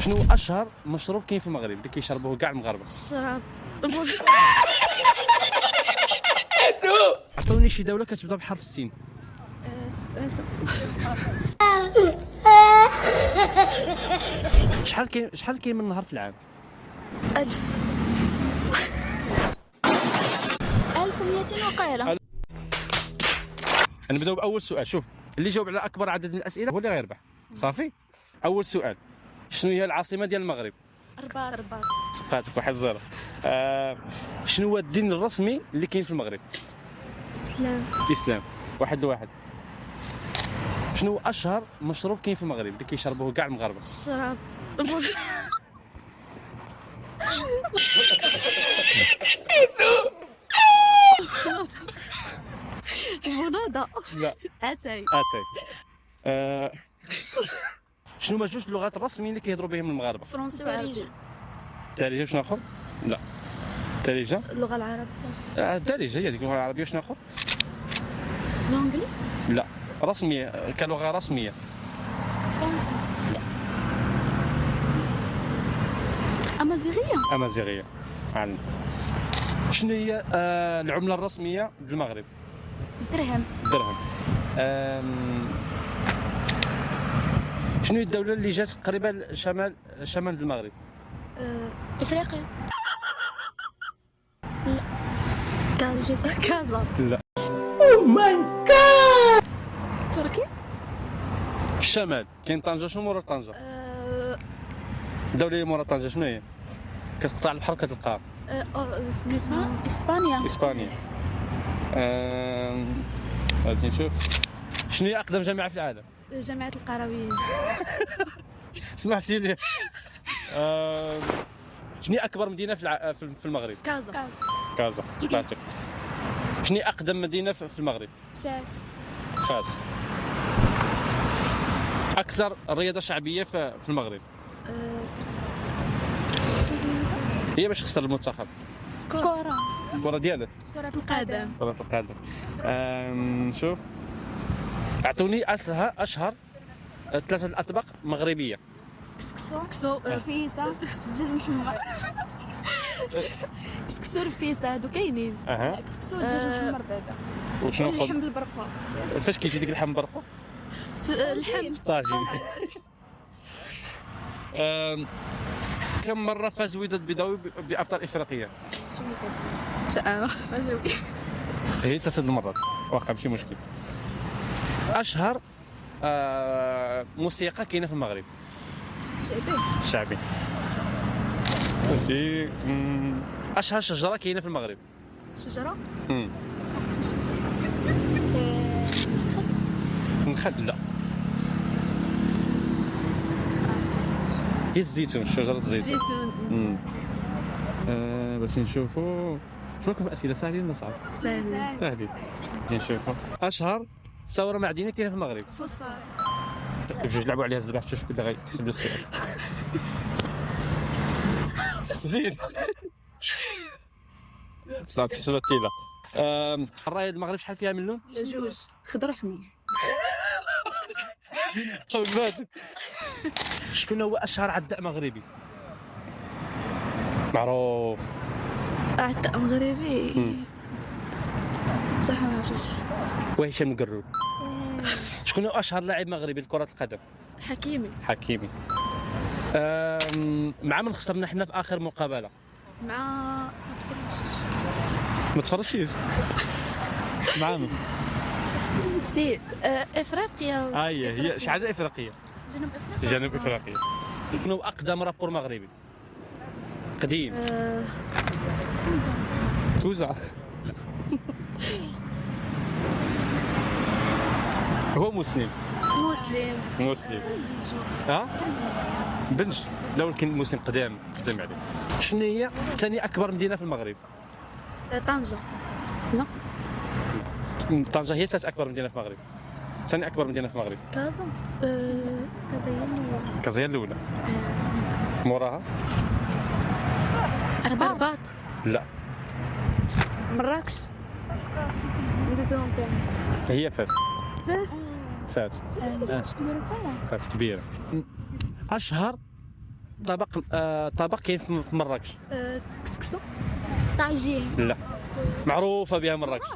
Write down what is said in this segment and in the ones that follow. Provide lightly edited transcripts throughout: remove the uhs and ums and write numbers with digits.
شنو اشهر مشروب كاين في المغرب اللي كيشربوه كاع المغاربه؟ الشراب البوز. عطوني شي دوله كتبدا بحرف السين. شحال كاين من نهار في العام؟ 1000 1200 وقيله. نبداو باول سؤال. شوف اللي جاوب على اكبر عدد من الاسئله هو اللي غيربح. صافي. اول سؤال، شنو هي العاصمه ديال المغرب؟ رباط. سبقاتك 1-0. شنو هو الدين الرسمي اللي كاين في المغرب؟ سلام. الاسلام. 1-1. شنو هو اشهر مشروب كاين في المغرب اللي كيشربوه كاع المغاربه؟ الشراب البوز. المناضة. لا. اتاي. شنو هما جوج اللغات الرسميين اللي كيهضروا بهم المغاربه؟ فرنسي وعربي. الدارجه وشنو اخر؟ لا. الدارجه؟ اللغة العربية. الدارجه هي ديك اللغه العربيه. وشنو اخر؟ لونجلي. لا. رسميه كلغه رسميه. فرنسي. لا. أمازيغية. امازيغيه. عن شنو هي العمله الرسميه للمغرب؟ درهم. الدرهم. شنو هي الدوله اللي جات قريبه شمال المغرب؟ افريقيا. لا. كازا. لا. تركيا. في الشمال كاين طنجه. شنو مورا طنجه؟ الدوله اللي مورا طنجه شنو هي؟ كتقطع البحر كتلقاها. اسمها اسبانيا. اسبانيا. غادي نشوف. شنو هي اقدم جامعه في العالم؟ جامعة القرويين. سمحتي لي. شنو هي اكبر مدينه في المغرب؟ كازا. كازا. سمعتك. شنو هي اقدم مدينه في المغرب؟ فاس. فاس. اكثر رياضه شعبيه في المغرب؟ هي باش خسر المنتخب. كرة. الكره ديالك؟ كرة القدم. كره القدم. شوف اعطوني اشهر 3 اطباق مغربيه. كسكسو رفيسة دجاج محمر. كسكسو رفيسة هادو كاينين. كسكسو دجاج محمر بعدا. وشنو اللحم بالبرقوق. فاش كيجي ديك اللحم برقوق؟ اللحم. طاجين. كم مره فاز وداد البيضاوي بابطال افريقيا؟ انا ما جاوبت. هي 3 المرات. واخا ماشي مشكل. اشهر موسيقى كاينه في المغرب؟ الشعبي. اشهر شجره كاينه في المغرب؟ شجرة. نخل. لا. هي الزيتون. شجره الزيتون. زيتون. باش نشوفوا. شنو راكم في اسئله ساهلين ولا صعب؟ سهل. ساهلين. بدي نشوفوا. اشهر ثوره معدنيه كاينه في المغرب؟ فوسفات. بجوج لعبوا عليها الزباح. شوف كذا غيتحسب له السؤال. زين. صارت تحسب ثقيله. الرايه المغرب شحال فيها من لون؟ جوج. خضر احمر. طول بالك. شكون هو اشهر عداء مغربي؟ معروف. عداء مغربي. صح ما عرفتش. وهشام القرود. شكون هو اشهر لاعب مغربي لكره القدم؟ حكيمي. حكيمي. مع من خسرنا حنا في اخر مقابله؟ مع ما تفرجتيش؟ مع من؟ نسيت. افريقيا. هي شي حاجه افريقيه. جنوب افريقيا. شنو هو اقدم رابور مغربي؟ قديم. توزع. هو مسلم. مسلم. بنش. لا ولكن مسلم قدام عليه. شنو هي ثاني اكبر مدينه في المغرب؟ طنجة. لا. طنجه هي ثالث اكبر مدينه في المغرب. ثاني اكبر مدينه في المغرب؟ كازا. كازا هي الأولى. كازا هي الاولى. موراها؟ رباط. لا. مراكش. هي فاس. فاس. فاس كبيره. اشهر طبق كاين في مراكش. كسكسو. طاجين. لا معروفه بها مراكش.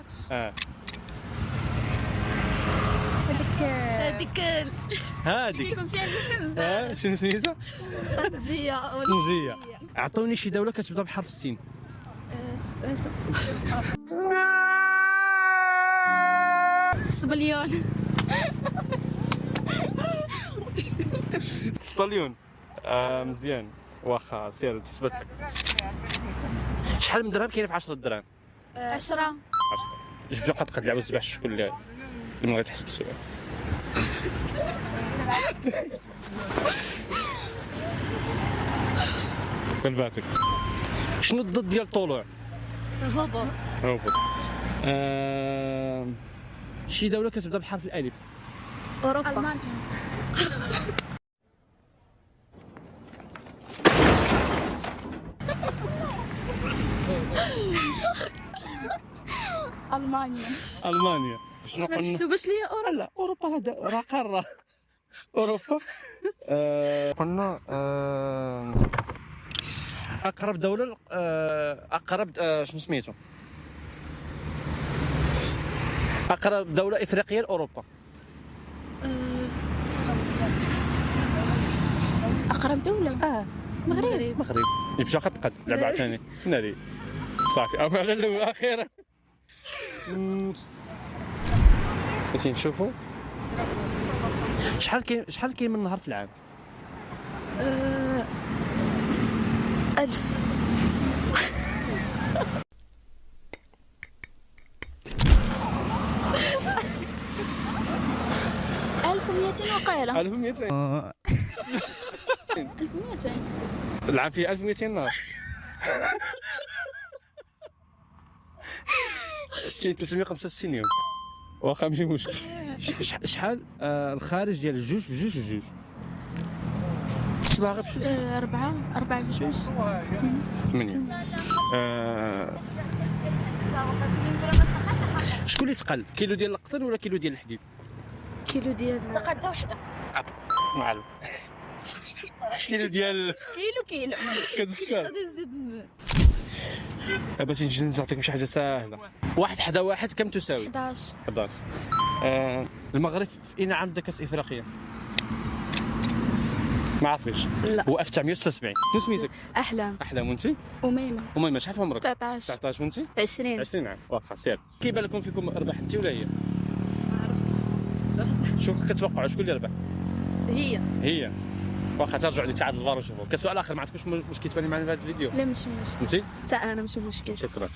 هذيك هذيك يكون فيها اللحم. شنو سميتها؟ طنجية. طنجيه. اعطوني شي دوله كتبدا بحرف السين. سبليون. سباليون. مزيان واخا سير تحسبت لك. شحال من درهم كاين في 10 دراهم؟ 10. 10. اش بقى تقد لعبوا سباح شكون اللي ما بغيت تحسب السؤال. كلفاتك. شنو الضد ديال طلوع؟ هبط. هبط. شي دولة كتبدا بحرف الألف. أوروبا. ألمانيا. ألمانيا. ألمانيا. شنو ما قلنا؟ تحسبوش ليا أوروبا. لا أوروبا راه قارة. أوروبا. قلنا أقرب دولة أقرب شنو سميتو؟ أقرب دولة إفريقية لأوروبا. أقرب دولة. المغرب. المغرب. يمشي قد لعبة عاوتاني. ناري. صافي أو على الأول أخيرا. باش نشوفوا شحال كاين من نهار في العام؟ 1000. 1200 وقيلة. 1200. 1200. العام فيه 1200 نهار. كاين 365 يوم. واخا ماشي مشكل. شحال الخارج ديال الجوج في جوج في جوج؟ باغي 4 بجوج. 8. شكون اللي تقل؟ كيلو ديال القطن ولا كيلو ديال الحديد؟ كيلو ديال قدة وحدة. معلوم. كيلو ديال كيلو. كتذكر. غادي نزيد. باش نجي نعطيكم شي حاجه ساهله. واحد حدا واحد كم تساوي؟ 11. 11. المغرب في اين عام بدا كاس افريقيا؟ ما عرفتش. لا. هو 1976. شنو سميتك؟ أحلام. احلام وانتي؟ أميمة. وميمة شحال في عمرك؟ 19. 19 وانتي؟ 20. 20 عام. واخا سير. كيبان لكم فيكم ربح انت ولا هي؟ ما عرفتش. شو كتوقعوا شكون اللي ربح؟ هي. واخا ترجعوا لي تعادل الفار وشوفوا. كسؤال اخر ما عندكوش مشكل تباني معنا في هذا الفيديو؟ لا ماشي مشكل. انتي؟ حتى أنا ماشي مشكل. شكرا.